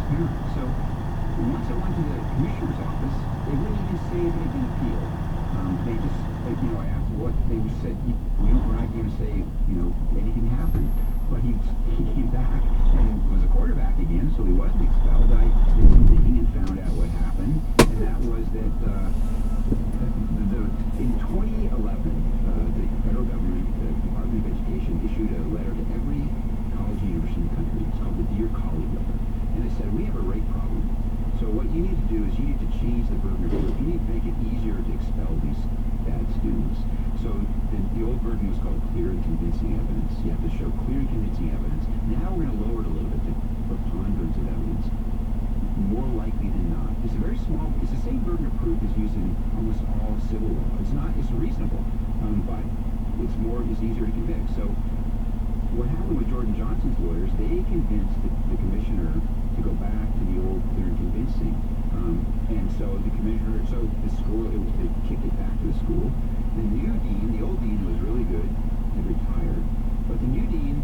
transparent. So once I went to the commissioner's office, they wouldn't even say that it had been appealed. They just, I asked what, they just said, we're not going to say, anything happened. But he came back and was a quarterback again, so he wasn't expelled. I did some digging and found out what happened, and that was that in 2011, the federal government, the Department of Education, issued a letter to every college and university in the country. It's called the Dear Colleague Letter. And it said, we have a rate problem. So what you need to do is you need to change the burden of proof. You need to make it easier to expel these bad students. So the old burden was called clear and convincing evidence. You have to show clear and convincing evidence. Now we're going to lower it a little bit to preponderance of evidence. More likely than not. It's a very small, it's the same burden of proof as used in almost all civil law. It's reasonable, but it's easier to convict. So what happened with Jordan Johnson's lawyers, they convinced the commissioner to go back to the old clear and convincing. And so the commissioner, the school, they kicked it back to the school. The new dean, the old dean was really good, he retired. But the new dean,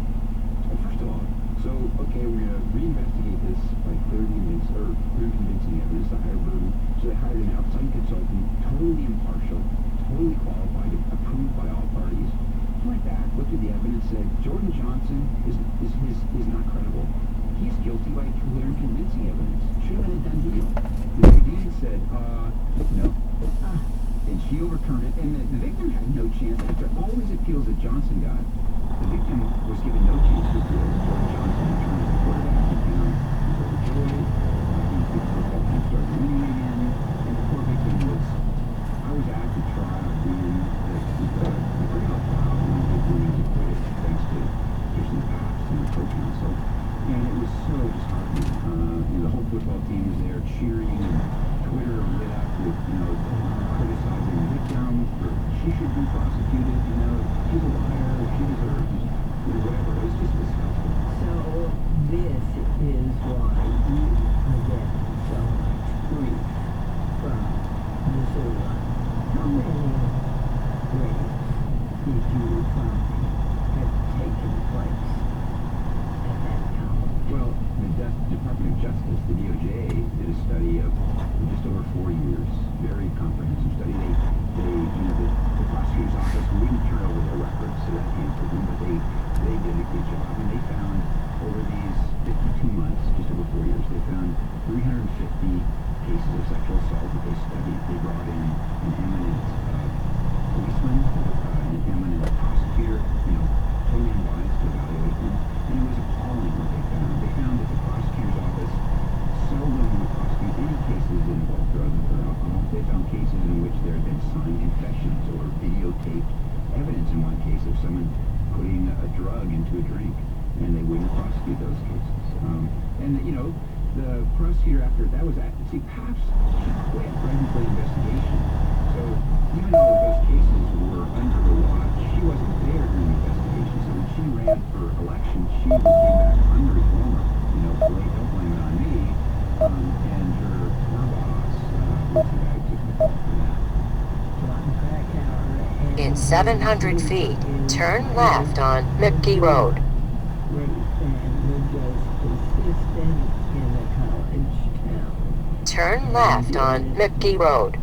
first of all, we're going to reinvestigate this by clear and convincing evidence, the higher burden. So they hired an outside consultant, totally impartial, totally qualified, approved by all parties. He went back, looked at the evidence, said, Jordan Johnson is not credible. He's guilty by clear and convincing evidence. Should have been a done deal. The new dean said, no. And she overturned it, and the victim had no chance. After all these appeals that Johnson got, the victim was given no chance to appeal. Jordan Johnson returned to the quarterback, he found overjoyed, the football team started winning again, and the poor victim I was at the trial when the criminal trial, when the victim was acquitted, thanks to Kirsten Cops and the co-counsel. And it was so disheartening. The whole football team was there cheering, and Twitter lit up with, criticizing the victim for she should be prosecuted, she's a liar, she deserves, whatever. It was just disgusting. So this is why you are getting so much grief from Missoula. How many rapes did you find have taken place at that college? Well, the Department of Justice, the DOJ, did a study of just over 4 years, very comprehensive study. The prosecutor's office wouldn't turn over their records, so that answered them, but they did a good job, and they found over these 52 months, just over 4 years, they found 350 cases of sexual assault that they studied. They brought in an eminent policeman, an eminent prosecutor, totally unbiased to evaluate them, and it was appalling what they found. They found that the prosecutor's office seldom would prosecute any cases that involved drugs or alcohol. They found cases in which there had been signed confessions or videotaped evidence in one case of someone putting a drug into a drink, and they wouldn't prosecute those cases. The prosecutor after that was she quit right before the investigation. So even though those cases were under her watch, she wasn't there during the investigation. So when she ran for election, she came back under reformer. Don't blame it on me. And her boss, took the fall for that. In 700 feet, turn left on McGee Road. Turn left on McGee Road.